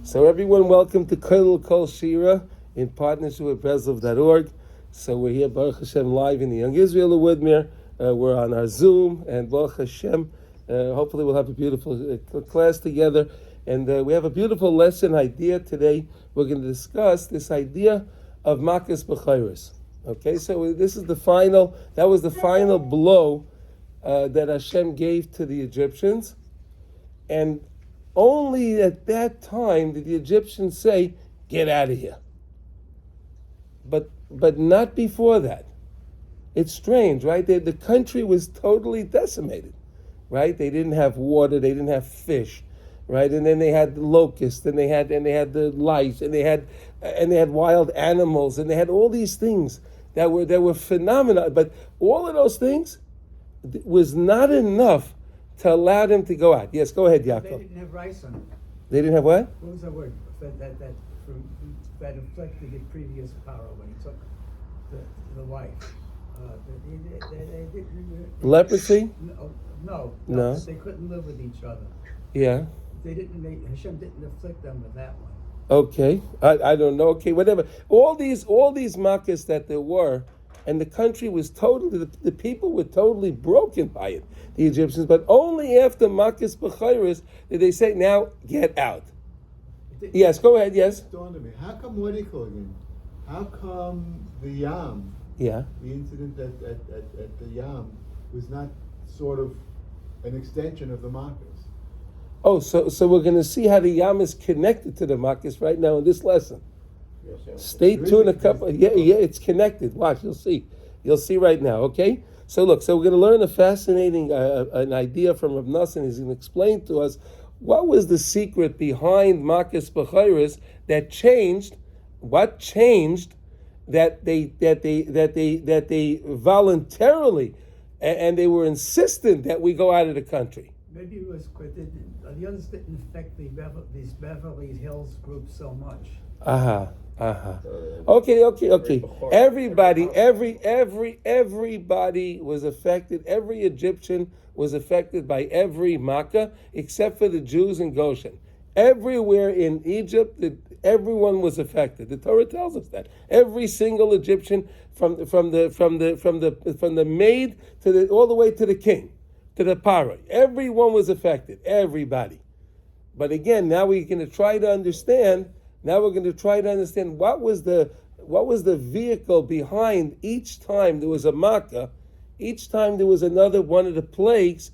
So everyone, welcome to Kol Shira in partnership with Breslov.org. So we're here, Baruch Hashem, live in the Young Israel of Woodmere. We're on our Zoom, and Baruch Hashem, hopefully we'll have a beautiful class together. And we have a beautiful lesson idea today. We're going to discuss this idea of Makas B'chayris. Okay, so this is that was the final blow that Hashem gave to the Egyptians. And only at that time did the Egyptians say, "Get out of here." But not before that. It's strange, right? The country was totally decimated, right? They didn't have water, they didn't have fish, right? And then they had the locusts, and they had the lice, and they had wild animals, and they had all these things that were phenomenal. But all of those things was not enough to allow them to go out. Yes, go ahead, Yaakov. They didn't have rice on them. They didn't have what? What was that word? That inflicted the previous power when he took the wife. They didn't. Leprosy? No. They couldn't live with each other. Yeah. Hashem didn't afflict them with that one. Okay, I don't know. Okay, whatever. All these makas that there were, and the country was totally, the people were totally broken by it, the Egyptians. But only after Makas B'chayris did they say, "Now get out." Yes, go ahead. Yes. It dawned on me. How come what do you call again? How come the Yam? Yeah. The incident at the Yam was not sort of an extension of the Makas. Oh, so we're going to see how the Yam is connected to the Makas right now in this lesson. Yes. Stay tuned a couple. Yeah, it's connected. Watch, you'll see. You'll see right now. Okay. So look. So we're going to learn a fascinating an idea from Rav Nassan. He's going to explain to us what was the secret behind Makas B'chayris that changed. What changed that they voluntarily and they were insistent that we go out of the country. Maybe it was the others didn't affect these Beverly Hills groups so much. Okay. Everybody was affected. Every Egyptian was affected by every Makkah except for the Jews in Goshen. Everywhere in Egypt, everyone was affected. The Torah tells us that every single Egyptian, from the maid to all the way to the king, to the parah, everyone was affected. Everybody. But again, now we're going to try to understand. Now we're going to try to understand what was the vehicle behind each time there was a makkah, each time there was another one of the plagues.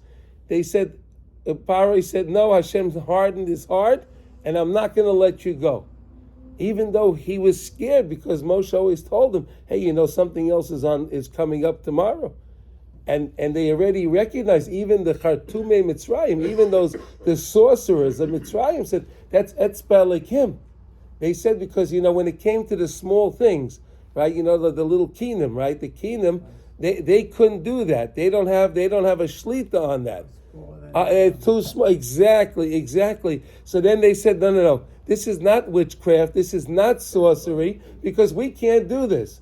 They said, Paro said, "No, Hashem hardened his heart, and I'm not going to let you go." Even though he was scared because Moshe always told him, "Hey, something else is coming up tomorrow." And they already recognized, even the Khartoumei Mitzrayim, even the sorcerers of Mitzrayim said, "That's Etzba Elokim." They said because when it came to the small things, right? The little kingdom, right? The kingdom, they couldn't do that. They don't have a shlita on that. Too small. Exactly. So then they said, no. This is not witchcraft. This is not sorcery because we can't do this.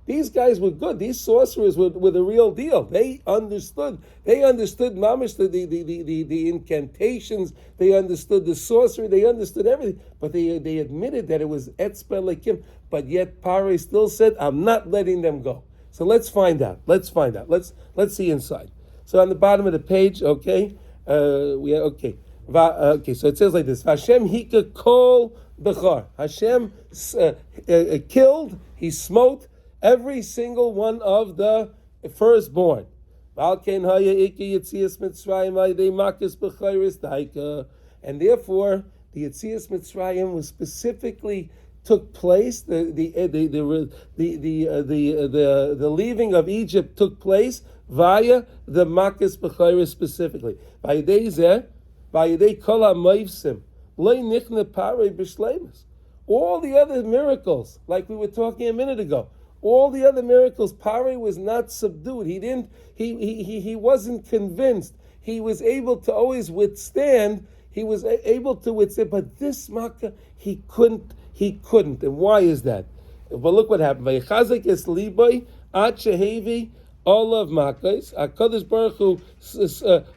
These guys were good. These sorcerers were the real deal. They understood mamish, the incantations. They understood the sorcery. They understood everything. But they admitted that it was Etzba Elokim. But yet Paro still said, "I'm not letting them go." So let's find out. Let's see inside. So on the bottom of the page, okay, okay. So it says like this: Hashem hika kol bechar. Hashem killed. He smote every single one of the firstborn. And therefore, the Yetzias Mitzrayim was specifically took place. The leaving of Egypt took place via the Makas B'chayris specifically. All the other miracles, like we were talking a minute ago, all the other miracles, Paro was not subdued. He wasn't convinced. He was able to always withstand. He was able to withstand, but this Makkah, he couldn't. And why is that? But look what happened. Vaychazek es libay at shehevi all of Makkahs. HaKadosh Baruch Hu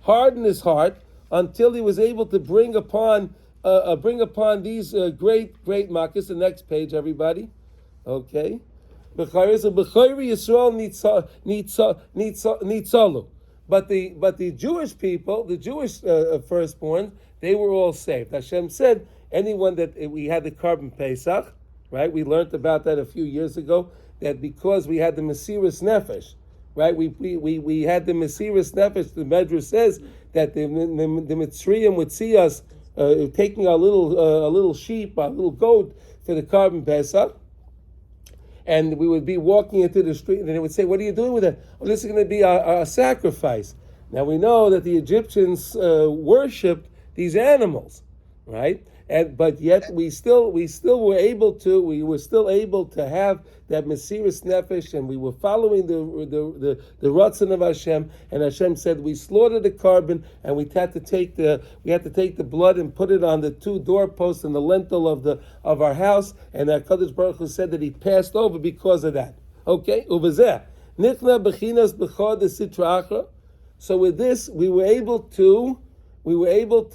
hardened his heart until he was able to bring upon bring upon these great makas. The next page, everybody. Okay. B'chayri Yisrael nitzalu. But the Jewish people, the Jewish firstborn, they were all saved. Hashem said, anyone that we had the carbon Pesach, right? We learned about that a few years ago. That because we had the Mesiras Nefesh, right? We had the Mesiras Nefesh. The Medrash says that the Mitzrayim would see us taking our little sheep, our little goat for the carbon Pesach, and we would be walking into the street, and they would say, "What are you doing with it?" "Oh, this is going to be our sacrifice." Now we know that the Egyptians worshipped these animals, right? But yet we were still able to have that Mesiras Nefesh, and we were following the Ratzon of Hashem. And Hashem said, we slaughtered the carbon, and we had to take the blood and put it on the two doorposts and the lintel of our house. And HaKadosh Baruch Hu said that He passed over because of that. Okay, Uvazeh Nichna Bechinas Bechad the Sitra Achra. So with this, we were able to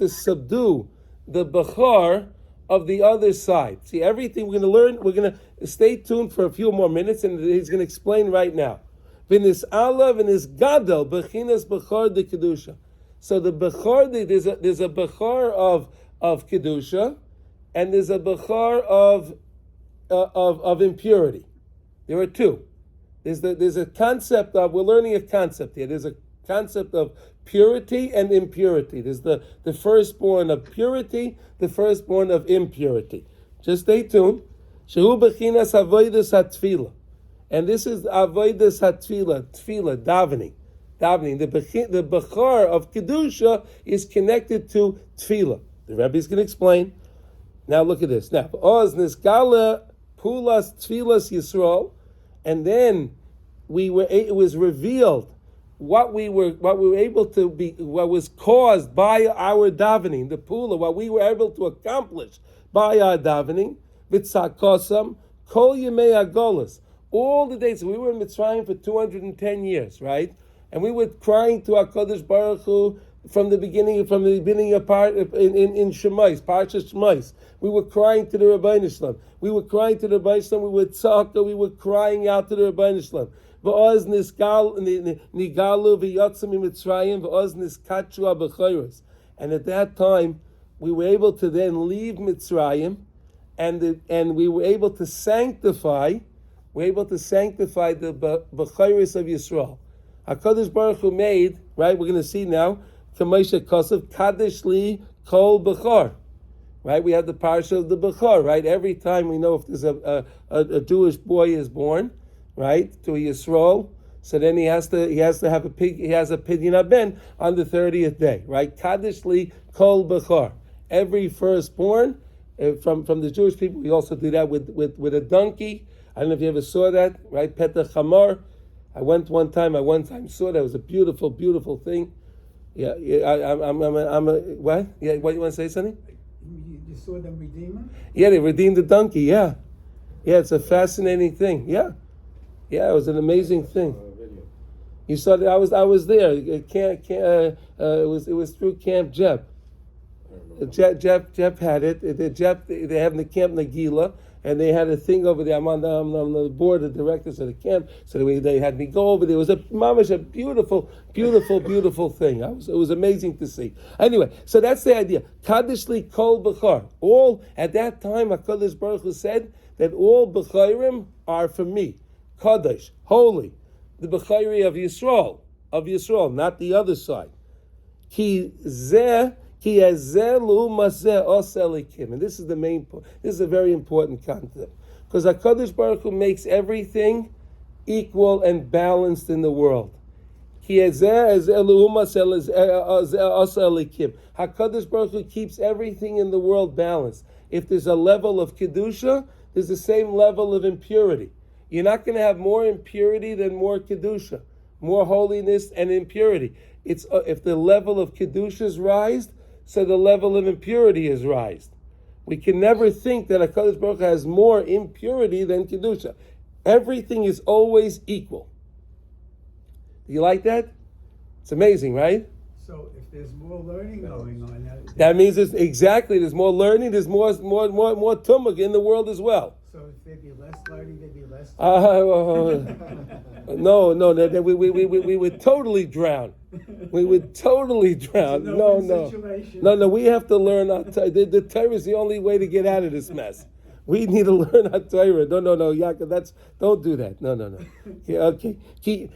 subdue the Bechar of the other side. See, everything we're going to learn, we're going to stay tuned for a few more minutes, and he's going to explain right now. V'nis Allah, v'nis Gadol, Bechinas Bechar de Kedusha. So the Bechar, there's a Bechar of Kedusha, and there's a Bechar of impurity. There are two. There's a concept of, we're learning a concept here. There's a concept of purity and impurity. There's the firstborn of purity, the firstborn of impurity. Just stay tuned. Shehu bechinas avodas hatfila, and this is avodas hatfila, tefillah, davening. The bechar of kedusha is connected to tefillah. The Rebbe is going to explain. Now look at this. Now, oz nisgala pulas tefillas Yisrael, and then it was revealed what we were able to be, what was caused by our davening, the pula, what we were able to accomplish by our davening, v'tzakosam, kol yemei agolas, all the days. We were in Mitzrayim for 210 years, right? And we were crying to HaKadosh Baruch Hu from the beginning of part in Shemais, Parshas Shemais. We were crying to the Rabbeinu Shalom. We were crying to the Rabbeinu Shalom. We were tzaka. We were crying out to the Rabbeinu Shalom. V'oz nigalu v'yotzim mitzrayim v'oz niskatchu abechayros. And at that time, we were able to then leave Mitzrayim, and we were able to sanctify. We're able to sanctify the bechayros of Yisrael. HaKadosh Baruch Hu made, right? We're going to see now. Kamosha Kosav Kadesh Li Kol Bechar. Right? We have the parsha of the Bechar. Right? Every time we know if there's a Jewish boy is born, right, to a Yisrael, so then he has to have a pig. He has a pidyon haben on the 30th day, right? Kadesh Li Kol Bechar. Every firstborn from the Jewish people. We also do that with a donkey. I don't know if you ever saw that, right? Petach Hamar. I went one time. Saw that. It was a beautiful, beautiful thing. Yeah. I'm a what? Yeah. What, you want to say something? You saw them redeem him? Yeah, they redeemed the donkey. Yeah. It's a fascinating thing. Yeah. It was an amazing thing. You saw that? I was there. It was through Camp Jeb. Jeb had it. They have the Camp Nagila, and they had a thing over there. I'm on the board of directors of the camp, so they had me go over there. It was a beautiful, beautiful, beautiful thing. It was amazing to see. Anyway, so that's the idea. Kadesh li kol bechar. All at that time, HaKadosh Baruch Hu said that all becharim are for me. Kadesh, holy, the bechari of Yisrael, not the other side. Ki zeh. And this is the main point. This is a very important concept. Because HaKadosh Baruch Hu makes everything equal and balanced in the world. HaKadosh Baruch Hu keeps everything in the world balanced. If there's a level of Kedusha, there's the same level of impurity. You're not going to have more impurity than more Kedusha, more holiness and impurity. It's if the level of Kedusha is raised, so the level of impurity is raised. We can never think that HaKadosh Baruch Hu has more impurity than Kedusha. Everything is always equal. Do you like that? It's amazing, right? So if there's more learning going on, That means there's more learning, there's more tumuk in the world as well. So if there'd be less learning, there'd be less. No, we would totally drown. We would totally drown. No. We have to learn. The Torah is the only way to get out of this mess. We need to learn our Torah. No, Yaakov, don't do that. No. Okay. The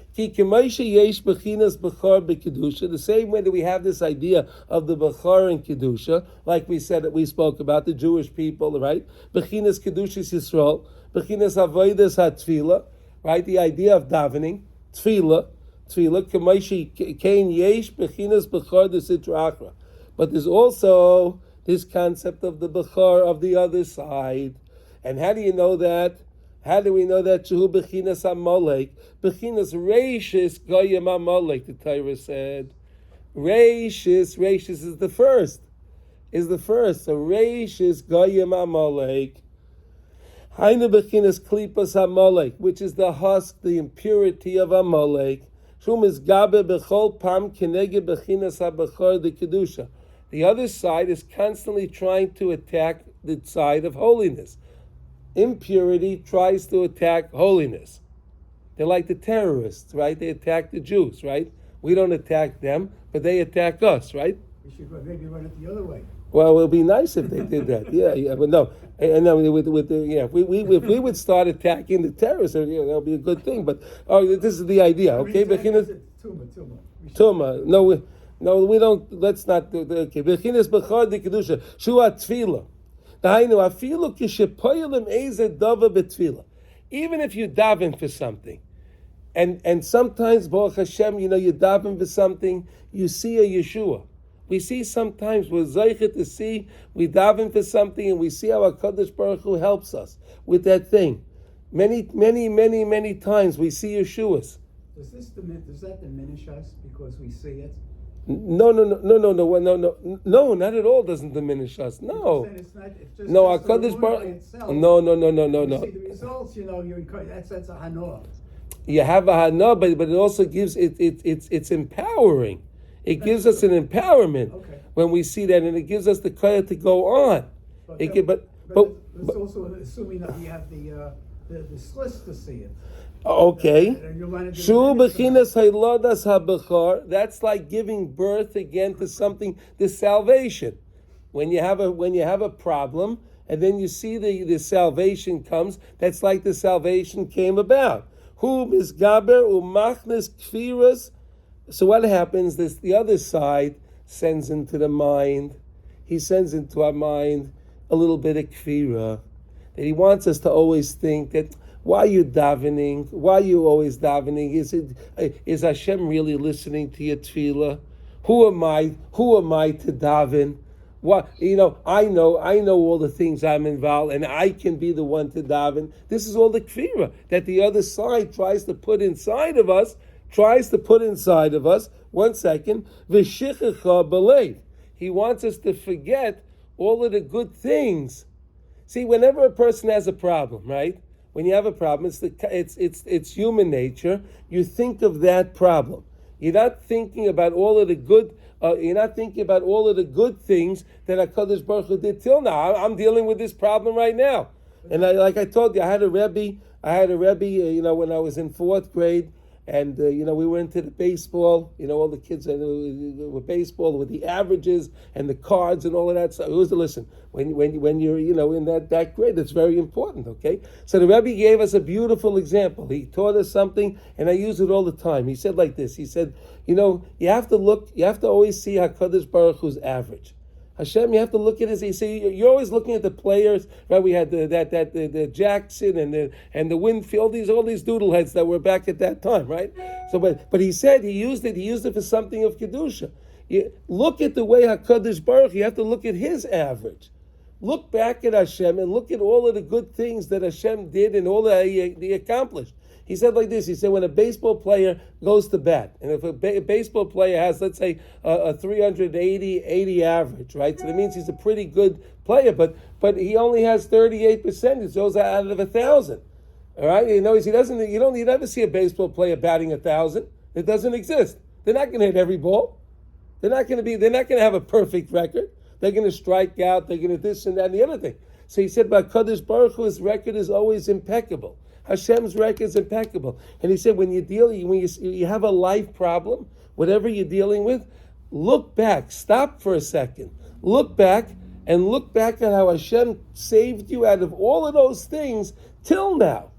same way that we have this idea of the Bechar and Kedusha, like we said that we spoke about the Jewish people, right? Bechinas Kedushas Yisrael, Bechinas Avodas HaTfilah, right? The idea of davening, Tfilah, Kamaishi Kain Yesh, Bechinas Bechar the Sitra Achra. But there's also this concept of the Bechar of the other side. And how do you know that? How do we know that? Shehu Bechinas Amalek, Bechinas Reishis Goyim Amalek, the Torah said. Reishis is the first. So Reishis Goyim Amalek. Hainu Bechinas Klipas Amalek, which is the husk, the impurity of Amalek. Shum is Gabe Bechol Pam Kenege Bechinas HaBechar the Kedusha. The other side is constantly trying to attack the side of holiness. Impurity tries to attack holiness. They're like the terrorists, right? They attack the Jews, right? We don't attack them, but they attack us, right? We should maybe run it the other way. Well, it would be nice if they did that. Yeah, but no. And then if we would start attacking the terrorists, that would be a good thing. But this is the idea, okay? Tuma. No, we don't. Let's not do that. Okay. Bechinas bechar de kedusha shua tefila. Dahainu afilu kishepoyelim eze dava betfila. Even if you daven for something, and sometimes Baruch Hashem, you daven for something, you see a Yeshua. We see sometimes we're zeichet to see, we daven for something, and we see how HaKadosh Baruch Hu helps us with that thing. Many times we see Yeshuas. Does that diminish us because we see it? No, not at all. Doesn't diminish us. No, No, HaKadosh Baruch. No. You see the results, that's a hana. You have a hana, but it also gives it's empowering. It gives us an empowerment when we see that, and it gives us the credit to go on. But it's also assuming that we have the sliss to see it. Okay. That's like giving birth again to something, the salvation. When you have a problem, and then you see the salvation comes, that's like the salvation came about. Hu misgaber umachnes kfiras. So what happens? The other side sends into the mind. He sends into our mind a little bit of kfira. That he wants us to always think that, why are you davening? Why are you always davening? Is Hashem really listening to your tefillah? Who am I to daven? What I know all the things I'm involved, and I can be the one to daven. This is all the kfira that the other side tries to put inside of us. 1 second. V'shichecha b'leiv. He wants us to forget all of the good things. See, whenever a person has a problem, right? When you have a problem, it's human nature. You think of that problem. You're not thinking about all of the good. You're not thinking about all of the good things that HaKadosh Baruch Hu did till now. I'm dealing with this problem right now, and like I told you, I had a Rebbe. When I was in 4th grade. And we were into the baseball. All the kids were baseball with the averages and the cards and all of that. So listen, when you're in that grade, that's very important. Okay, so the Rebbe gave us a beautiful example. He taught us something, and I use it all the time. He said like this. He said, you have to always see HaKadosh Baruch Hu's average. Hashem, you have to look at it. You see, you're always looking at the players, right? We had the Jackson and the Winfield, all these doodleheads that were back at that time, right? So, but he said he used it for something of kedusha. You look at the way Hakadosh Baruch. You have to look at his average. Look back at Hashem and look at all of the good things that Hashem did and all that he accomplished. He said like this, he said when a baseball player goes to bat, and if a baseball player has, let's say, a 380 average, right? So that means he's a pretty good player, but he only has 38%. It goes out of 1,000. All right? You never see a baseball player batting 1,000. It doesn't exist. They're not going to hit every ball. They're not going to have a perfect record. They're going to strike out. They're going to this and that and the other thing. So he said, but Kadosh Baruch Hu's record is always impeccable. Hashem's record is impeccable. And he said, when you have a life problem, whatever you're dealing with, look back. Stop for a second. Look back and look back at how Hashem saved you out of all of those things till now.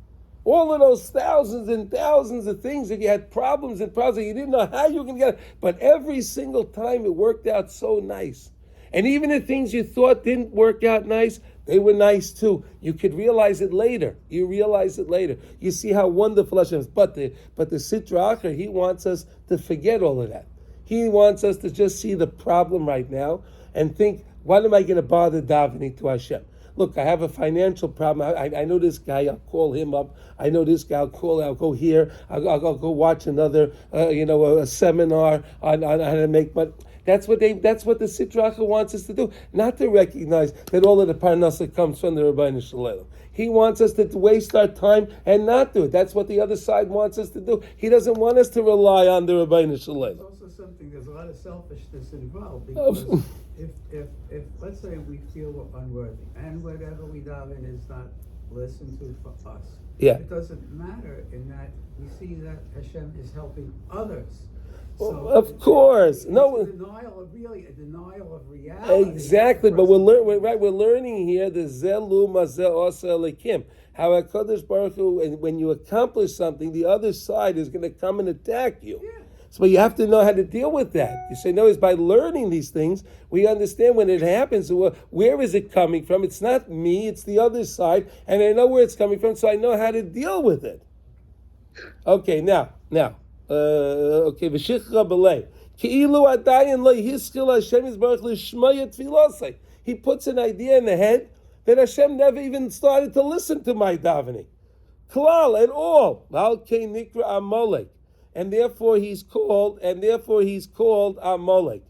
All of those thousands and thousands of things that you had problems and problems that you didn't know how you were going to get it. But every single time it worked out so nice. And even the things you thought didn't work out nice, they were nice too. You could realize it later. You realize it later. You see how wonderful Hashem is. But the Sitra Achar, he wants us to forget all of that. He wants us to just see the problem right now and think, why am I going to bother davening to Hashem? Look, I have a financial problem. I know this guy. I'll call him up. I know this guy. I'll go here. I'll go watch another, a seminar on how to make money. That's what the Sitra Achar wants us to do. Not to recognize that all of the parnasa comes from the Rabbeinu Shalom. He wants us to waste our time and not do it. That's what the other side wants us to do. He doesn't want us to rely on the Rabbeinu Shalom. There's also something. There's a lot of selfishness involved because if let's say we feel we're unworthy and whatever we daven is not listened to for us, it doesn't matter in that we see that Hashem is helping others. So of course, it's no. a denial of reality. Exactly, but we're learning here the zelu mazel osa lekim. How HaKadosh Baruch Hu, when you accomplish something, the other side is going to come and attack you. Yeah. So you have to know how to deal with that. You say, no, it's by learning these things, we understand when it happens, where is it coming from? It's not me, it's the other side, and I know where it's coming from, so I know how to deal with it. Okay, now. V'shichra b'lei. Ki'ilu adayin lo yiskil Hashem yisbarach l'shmaya tfilasei. He puts an idea in the head that Hashem never even started to listen to my davening. Klal at all. Al kei nikra Amalek. And therefore he's called Amalek.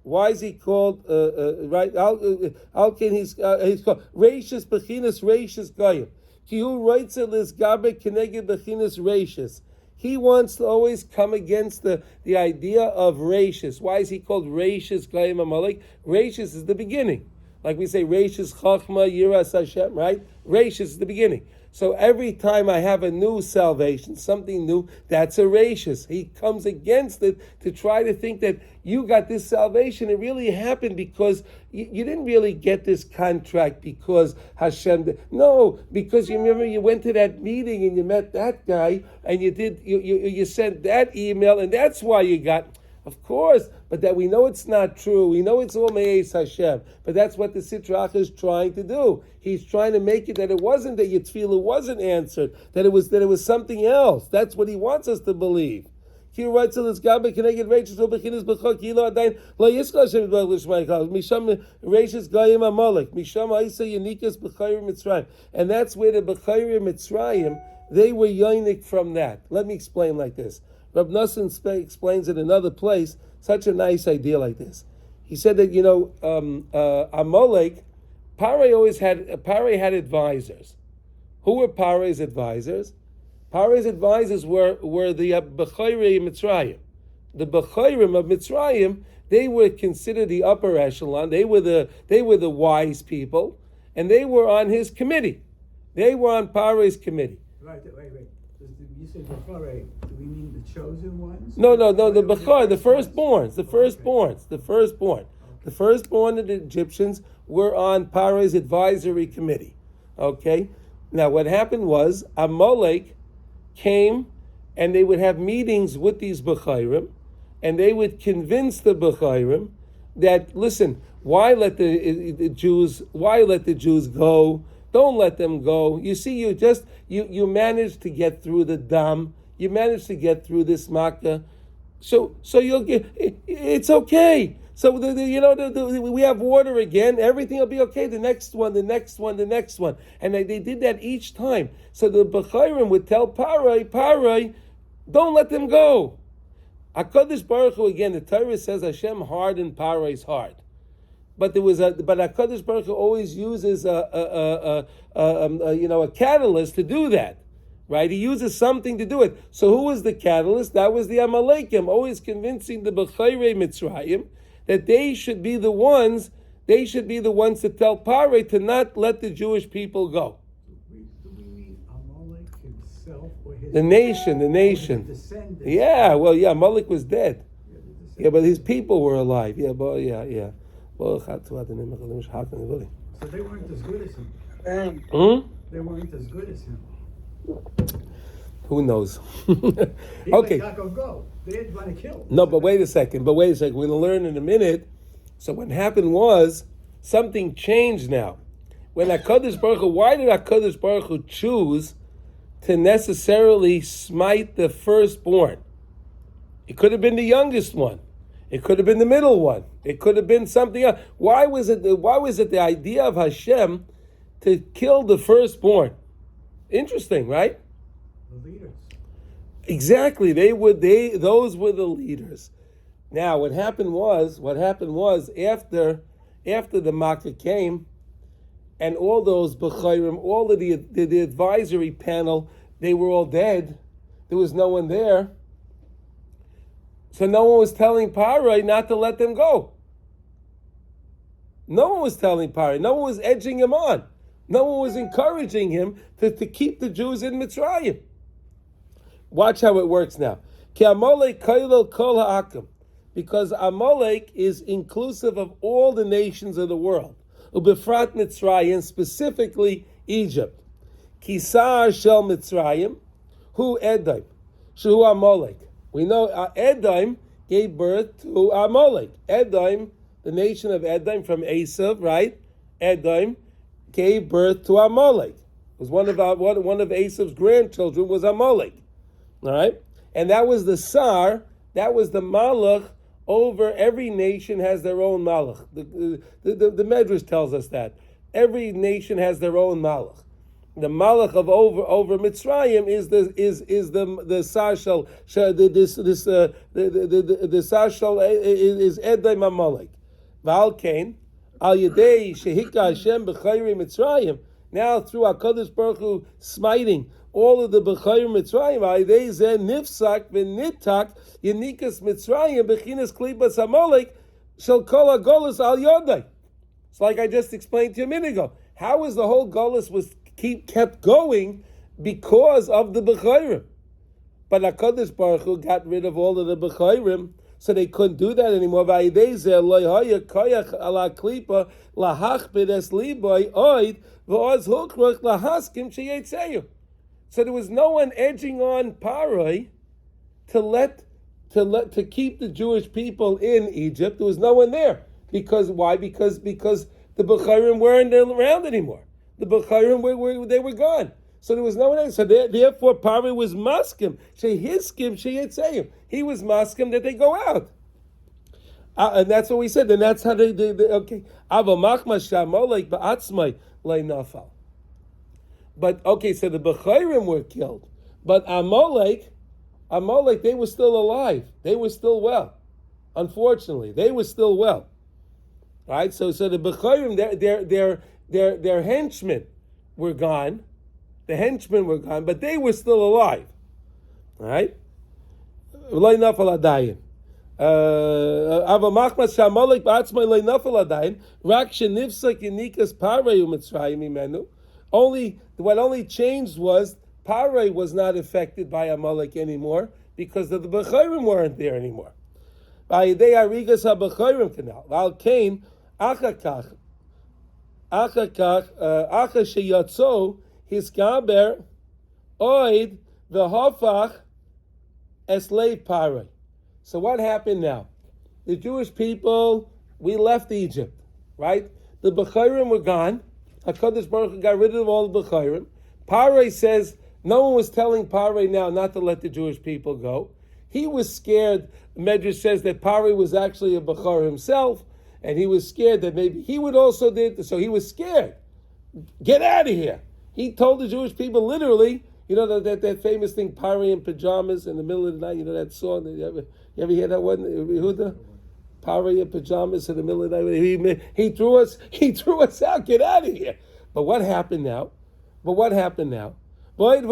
Why is he called right? Al kei he's called Reishis Bechinas Reishis Goyim. Ki hu roitze lizgabe keneged Bechinas Reishis. He wants to always come against the idea of Reishis. Why is he called Reishis Goyim Amalek? Reishis is the beginning. Like we say, Reishis Chachma Yiras Hashem, right? Reishis is the beginning. So every time I have a new salvation, something new, that's a Reishis. He comes against it to try to think that you got this salvation. It really happened because you didn't really get this contract because Hashem did. No, because you remember you went to that meeting and you met that guy and you sent that email and that's why you got. Of course, but that we know it's not true. We know it's all Me'ez Hashem. But that's what the Sitra Achar is trying to do. He's trying to make it that it wasn't that your tefillah wasn't answered, that it was something else. That's what he wants us to believe. He writes to this Gabe Keneged Reishis Bechinas B'chok Yilo Adayin Lo Yisrael Hashem Yisbarach L'Shmai Chal Misham Reishis Goyim Amalek Misham Ha'isa Yanikas B'chayrim Mitzrayim, and that's where the B'chayrim Mitzrayim they were yonik from that. Let me explain like this. Rab Nosson explains in another place such a nice idea like this. He said that Amalek, Paray had advisors. Who were Paray's advisors? Paray's advisors were the Bechayrim Mitzrayim. The Bechayrim of Mitzrayim, they were considered the upper echelon. They were the wise people, and they were on his committee. They were on Paray's committee. Wait. You said Bechorei. Do we mean the chosen ones? No. The Bechor, the firstborns. The firstborn of the Egyptians were on Paro's advisory committee. Okay? Now what happened was Amalek came and they would have meetings with these Bechayrim and they would convince the Bechayrim that, listen, why let the Jews go? Don't let them go. You see, you managed to get through the dam. You managed to get through this makkah. So you'll get. It's okay. So we have water again. Everything will be okay. The next one, and they did that each time. So the Bechayrim would tell Paray, don't let them go. HaKadosh Baruch Hu, again, the Torah says Hashem hardened Paray's heart. But HaKadosh Baruch Hu always uses a catalyst to do that, right? He uses something to do it. So who was the catalyst? That was the Amalekim, always convincing the B'chayrei Mitzrayim that they should be the ones to tell Paroi to not let the Jewish people go. Do we mean Amalek himself or his The nation. descendants? Yeah, well, yeah, Amalek was dead. Yeah, but his people were alive. Yeah, but yeah. So they weren't as good as him. They weren't as good as him. Who knows? He Okay. let Yaakov go. They didn't want to kill. No, but wait a second. We're going to learn in a minute. So what happened was something changed now. When HaKadosh Baruch Hu, why did HaKadosh Baruch Hu choose to necessarily smite the firstborn? It could have been the youngest one. It could have been the middle one. It could have been something else. Why was it the idea of Hashem to kill the firstborn? Interesting, right? The leaders. Exactly. Those were the leaders. Now, what happened was after the Makkah came, and all those B'chayrim, all of the advisory panel, they were all dead. There was no one there. So no one was telling Paroi not to let them go. No one was telling Paroi. No one was edging him on. No one was encouraging him to keep the Jews in Mitzrayim. Watch how it works now. Ki Amalek kailel kol ha'akim. Because Amalek is inclusive of all the nations of the world. Ubefrat Mitzrayim, specifically Egypt. Kisar shel Mitzrayim, hu Edom, shehu Amalek. We know Edom gave birth to Amalek. Edom, the nation of Edom from Esav, right? Edom gave birth to Amalek. It was one of Esav's grandchildren was Amalek. All right? And that was the Sar, that was the Malach over every nation has their own Malach. The Medrash tells us that. Every nation has their own Malach. The Malach of over Mitzrayim is the Sashal the Sashal is Edom Amalek. V'al Kain al Yedei Shehika Hashem b'Chayri Mitzrayim. Now through HaKadosh Baruch Hu smiting all of the B'chayri Mitzrayim, Ayidei Zeh Nifsak v'Nitak Yenikas Mitzrayim b'Chinas Klipas Amalek Shel Kol HaGolus Al Yodai. It's like I just explained to you a minute ago. How is the whole Golus was kept going because of the B'chayrim? But HaKadosh Baruch Hu got rid of all of the B'chayrim, so they couldn't do that anymore. V'ayidei Zeh Lo Haya Koyach Ala Klipa Lahachbid Es Liboy Oid V'oz Hukrach Lahaskim Sheyetzeyu. So there was no one edging on Paroi to keep the Jewish people in Egypt. There was no one there. Because why? Because the B'chayrim weren't around anymore. The B'chayrim were gone. So there was no one there. So therefore Paroi was maskim. Shehiskim sheyetzeyim. He was maskim that they go out. And that's what we said. And that's how they okay. Ava machma shamolek ba'atzmai le'nafal. But okay, so the B'chayrim were killed, but Amalek, they were still alive. They were still well. Unfortunately, they were still well. Right? So the B'chayrim, their henchmen were gone. The henchmen were gone, but they were still alive. All right? Lo nafal adayin. Ava machmas shamalek ba'atzmai lo nafal adayin. Rak shenifsak yinikas parei u'mitzrayim imenu. What only changed was Paroi was not affected by Amalek anymore because the B'chayrim weren't there anymore. V'ayidei arigas ha-B'chayrim canal. V'al kain achakach sheyatzo hiskaber oid v'hofach eslei Paroi. So what happened now? The Jewish people, we left Egypt, right? The B'chayrim were gone. HaKadosh Baruch Hu got rid of all the B'chayrim. Paroi says, no one was telling Paroi now not to let the Jewish people go. He was scared. Medrash says that Paroi was actually a B'char himself, and he was scared that maybe he would also do it. So he was scared. Get out of here. He told the Jewish people literally, you know that famous thing, Paroi in pajamas in the middle of the night, you know that song? You ever hear that one? Yehuda? Paroi in pajamas in the middle of the night. He threw us out. Get out of here. But what happened now? But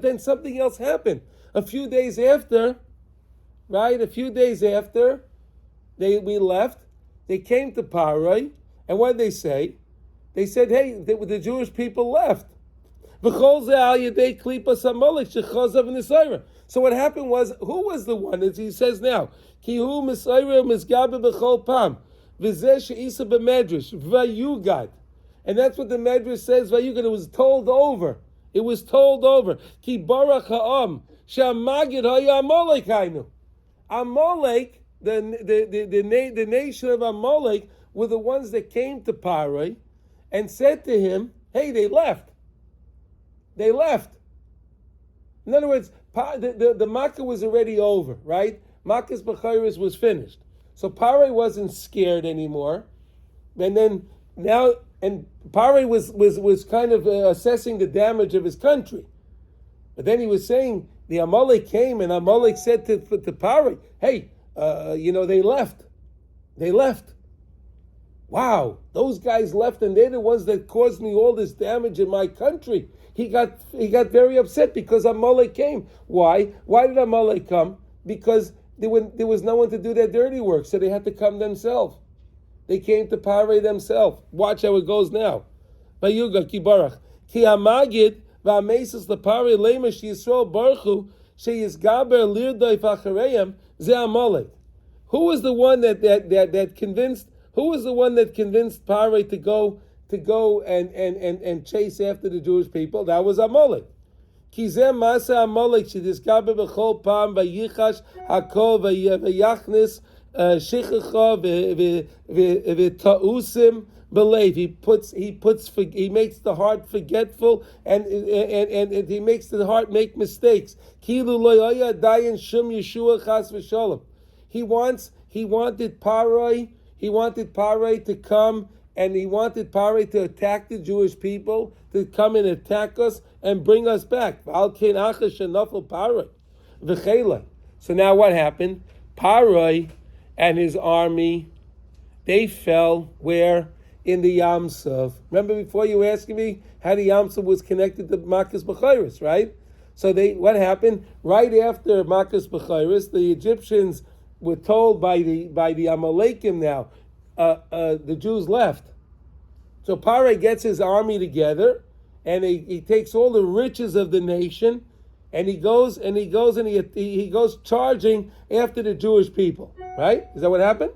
then something else happened. A few days after, right? A few days after we left, they came to Parai, and what did they say? They said, hey, the Jewish people left. So what happened was, who was the one, as he says now? And that's what the Medrash says, Vayugad. It was told over. It was told over. Ki barach ha'am, she'amagid haya Amalek hainu. Amalek, the nation of Amalek, were the ones that came to Parai and said to him, hey, they left. They left. In other words, the Makkah was already over, right? Makkah's Bechiris was finished. So Parai wasn't scared anymore. And then now, and Parai was kind of assessing the damage of his country. But then he was saying, the Amalek came and Amalek said to Parai, hey, they left. They left. Wow, those guys left and they're the ones that caused me all this damage in my country. He got very upset because Amalek came. Why? Why did Amalek come? Because there was no one to do their dirty work, so they had to come themselves. They came to Parai themselves. Watch how it goes now. Vayuga ki barach ki hamagid va'amesus leParai lema sheYisrael baruchu sheyizgaber lirdoi v'achareim ze Amalek. Who was the one that convinced? Who was the one that convinced Parai to go and chase after the Jewish people? That was Amalek. Kizem masa Amalek shedisgaber b'chol pam vayichash hakol vayachnis shichacha v'tausim believe. He makes the heart forgetful and he makes the heart make mistakes. Kilu lo yaya dayan shum Yeshua chas v'shalom. He wanted Parai to come, and he wanted Parai to attack the Jewish people, to come and attack us and bring us back. So now what happened? Parai and his army, they fell where? In the Yam Suf. Remember before you were asking me how the Yam Suf was connected to Makkah's Bechiris, right? So what happened? Right after Makkah's Bechiris, the Egyptians were told by the Amalekim now, the Jews left. So Parai gets his army together, and he takes all the riches of the nation, and he goes charging after the Jewish people. Right? Is that what happened?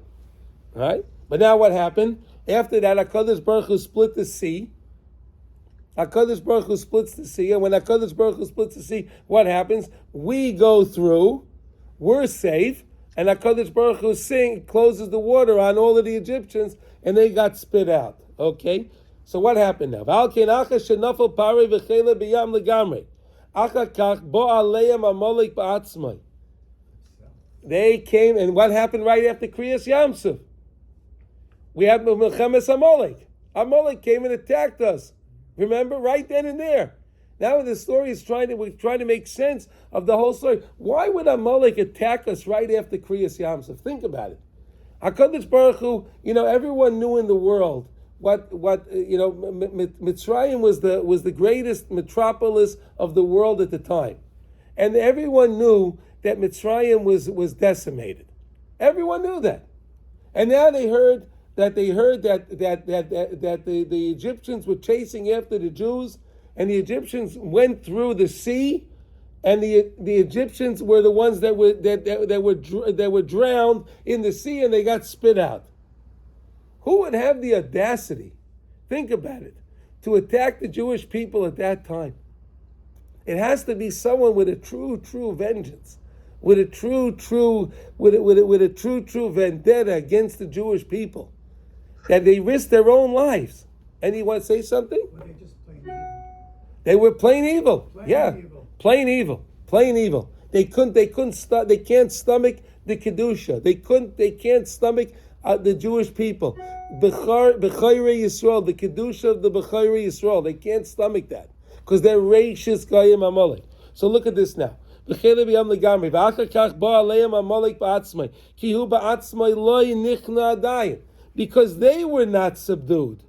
Right? But now what happened? After that, HaKadosh Baruch Hu split the sea. HaKadosh Baruch Hu splits the sea, and when HaKadosh Baruch Hu splits the sea, what happens? We go through, we're safe, and HaKadosh Baruch Hu closes the water on all of the Egyptians, and they got spit out. Okay? So what happened now? They came, and what happened right after Kriyas Yamsuf? We have Melchemes Amalek. Amalek came and attacked us. Remember? Right then and there. Now the story is we're trying to make sense of the whole story. Why would Amalek attack us right after Kriyas Yamsuf? Think about it. HaKadosh Baruch Hu, everyone knew in the world Mitzrayim was the greatest metropolis of the world at the time. And everyone knew that Mitzrayim was decimated. Everyone knew that. And now they heard that the Egyptians were chasing after the Jews, and the Egyptians went through the sea, and the Egyptians were the ones that were drowned in the sea, and they got spit out. Who would have the audacity, think about it, to attack the Jewish people at that time? It has to be someone with a true vengeance, with a true vendetta against the Jewish people, that they risked their own lives. Anyone say something? Well, they just plain evil. They were plain evil. Plain evil. They can't stomach the kedusha. They can't stomach the Jewish people. B'chayre Yisrael, the kedusha of the B'chayre Yisrael. They can't stomach that because they're racist Gayim Amalek. So look at this now. Because they were not subdued.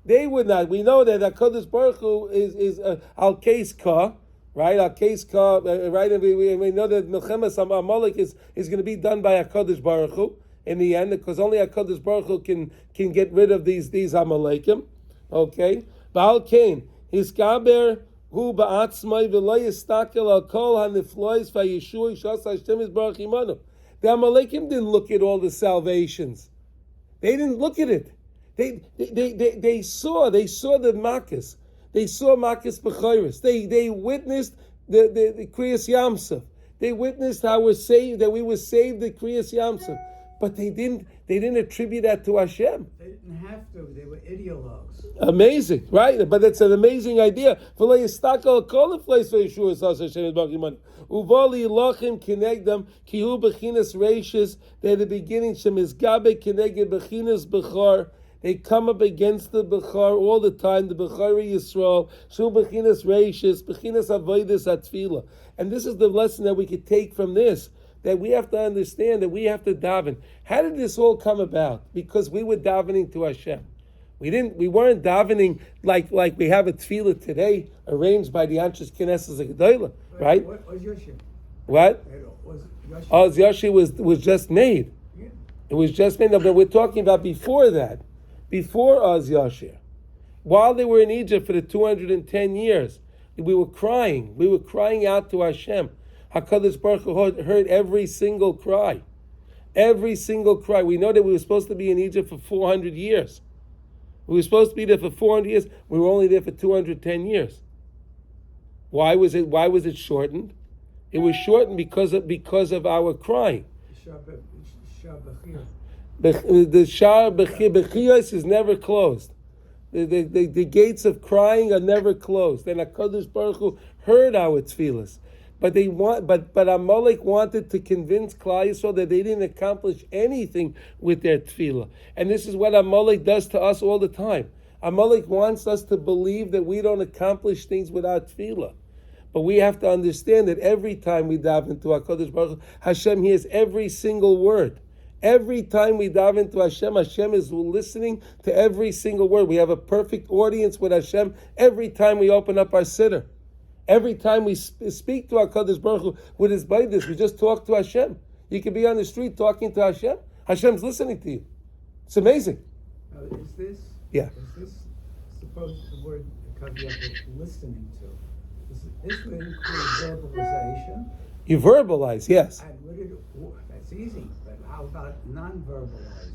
They would not. We know that HaKadosh Baruch Hu is al case ka, right? Al case ka, right? And we know that Milchemes Amalek is going to be done by HaKadosh Baruch Hu in the end, because only HaKadosh Baruch Hu can get rid of these Amalekim. Okay, Baal Kain Hiskaber Hu Ba'atzmai V'Lo Yistakel Al Kol HaNiflois VaYeshui Shas Hashem Yisbarach Imanu. The Amalekim didn't look at all the salvations. They didn't look at it. They saw the Makkos. They saw Makkos B'chayris. They witnessed the Kriyas Yamsuf. They witnessed how we were saved the Kriyas Yamsuf. But they didn't attribute that to Hashem. They didn't have to. They were ideologues. Amazing, right? But it's an amazing idea. They're the beginning. They come up against the Bechar all the time, the Bechari Yisrael, Shu Bechinas Reishis, Bechinas Avodas Atfila. And this is the lesson that we could take from this, that we have to understand that we have to daven. How did this all come about? Because we were davening to Hashem. We weren't davening like we have a tefillah today, arranged by the Anshas Knesset Gedolah, right? What was Yoshi? What? Was Yoshi was just made. Yeah. It was just made. No, but we're talking about before that. Before Oz Yashir, while they were in Egypt for the 210 years, we were crying. We were crying out to Hashem. HaKadosh Baruch Hu heard every single cry. Every single cry. We know that we were supposed to be in Egypt for 400 years. We were supposed to be there for 400 years. We were only there for 210 years. Why was it shortened? It was shortened because of our crying. The Shah Bechiyos is never closed. The gates of crying are never closed. And HaKadosh Baruch Hu heard our tefillas. But Amalek wanted to convince Klal Yisrael that they didn't accomplish anything with their tefillah. And this is what Amalek does to us all the time. Amalek wants us to believe that we don't accomplish things without tefillah. But we have to understand that every time we dive into HaKadosh Baruch Hu, Hashem hears every single word. Every time we dive into Hashem, Hashem is listening to every single word. We have a perfect audience with Hashem every time we open up our siddur. Every time we speak to HaKadosh Baruch Hu with his baydis, we just talk to Hashem. You can be on the street talking to Hashem. Hashem's listening to you. It's amazing. Is this? Yeah. Is this supposed the word listening to? This would include verbalization. You verbalize, yes. And that's easy. But how about non-verbalized?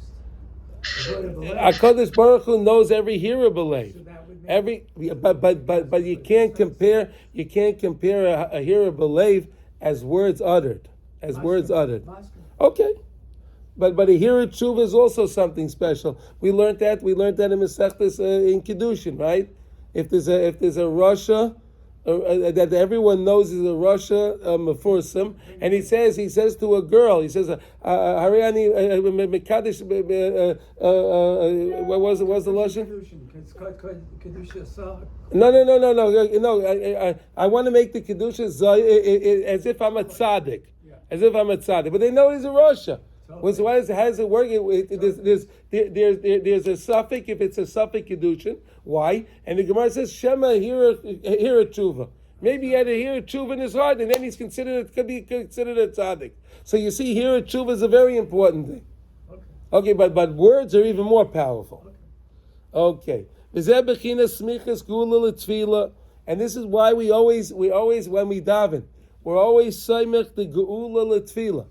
HaKadosh Baruch Hu knows every hearer belay. But you can't compare a hearer belay as words uttered. Okay. But a hearer tshuva is also something special. We learned that in Masechtas in Kiddushin, right? If there's a Russia that everyone knows is a Russia Mefursum, and he says to a girl, he says, Hariani Mekadesh, what was the lashon? No. I want to make the kedusha as if I'm a tzaddik, but they know he's a Russia. How does it work? There's a suffix if it's a suffix kedushin. Why? And the Gemara says Shema hear a tshuva. Maybe he had a hear a tshuva in his heart, and then could be considered a tzaddik. So you see, hear a tshuva is a very important thing. Okay, but words are even more powerful. Okay. And this is why we always when we daven, we're always saimech the geula l'tefila.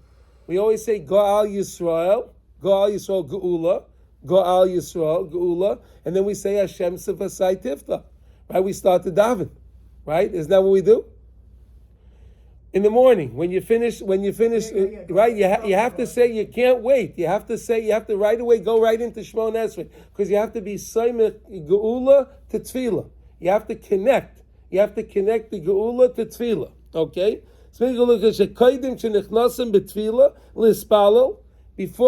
We always say Go'al Yisrael, Geula, Go'al Yisrael, Geula, and then we say Hashem Sefasai Tifta. Right? We start the daven. Right? Isn't that what we do? In the morning, when you finish, right? You have to say, you can't wait. You have to right away go right into Shmon Esrei, because you have to be Saimech Geula to Tefillah. You have to connect. You have to connect the Geula to Tefillah. Okay? Before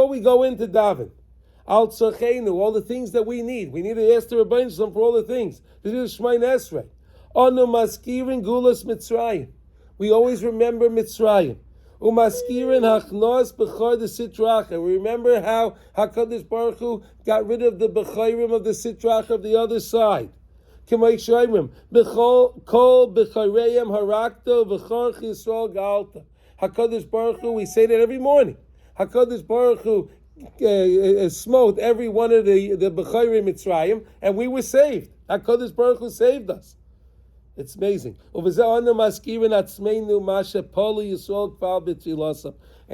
we go into daven, al tzarcheinu, all the things that we need. We need to ask the Rebbeinu for all the things. This is Shmon Esrei. Anu maskirin gulas Mitzrayim. We always remember Mitzrayim. Umaskirin hachnos b'chor the sitracha. We remember how HaKadosh Baruch Hu got rid of the b'chorim of the sitracha of the other side. K'may shayrim b'chol kol b'choreim harakto v'chor chisol galta. HaKadosh Baruch Hu, we say that every morning. HaKadosh Baruch Hu smote every one of the b'chorim Mitzrayim, and we were saved. HaKadosh Baruch Hu saved us. It's amazing. And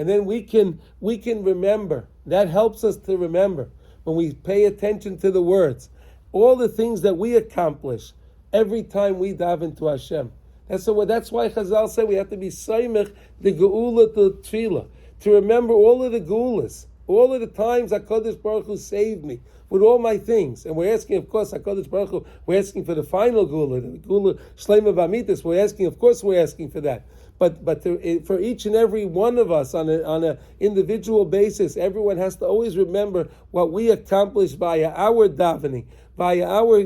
then we can remember. That helps us to remember when we pay attention to the words. All the things that we accomplish every time we daven to Hashem. That's why Chazal said we have to be saimech the geula to tefillah, to remember all of the geulas, all of the times HaKadosh Baruch Hu saved me with all my things. And we're asking, of course, HaKadosh Baruch Hu, we're asking for the final geula, the geula shleima v'amitis. We're asking for that. But for each and every one of us on a individual basis, everyone has to always remember what we accomplished via our davening, via our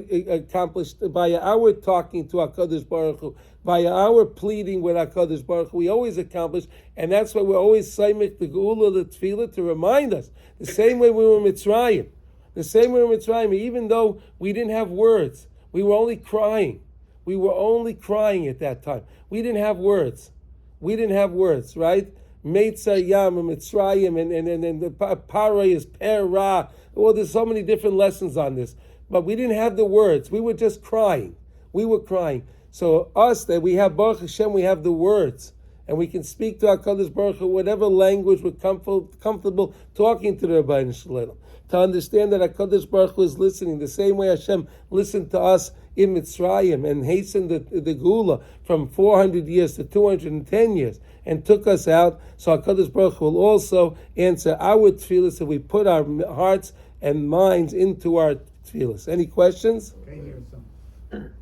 talking to HaKadosh Baruch Hu, via our pleading with HaKadosh Baruch Hu. We always accomplish, and that's why we're always saimik the geula, the tefillah, to remind us. The same way we were Mitzrayim. The same way we were Mitzrayim, even though we didn't have words, we were only crying. We were only crying at that time. We didn't have words. Right? Meitzah Yam and Mitzrayim and the Parah is Perah. Well, there's so many different lessons on this. But we didn't have the words. We were just crying. We were crying. So us, that we have Baruch Hashem, we have the words. And we can speak to HaKadosh Baruch Hu, whatever language we're comfortable talking to the Rebbeinu Shalom. To understand that HaKadosh Baruch Hu is listening the same way Hashem listened to us in Mitzrayim and hastened the Geula from 400 years to 210 years and took us out. So HaKadosh Baruch Hu will also answer our tefillahs if we put our hearts and minds into our tefillahs. Any questions? Okay, here's some.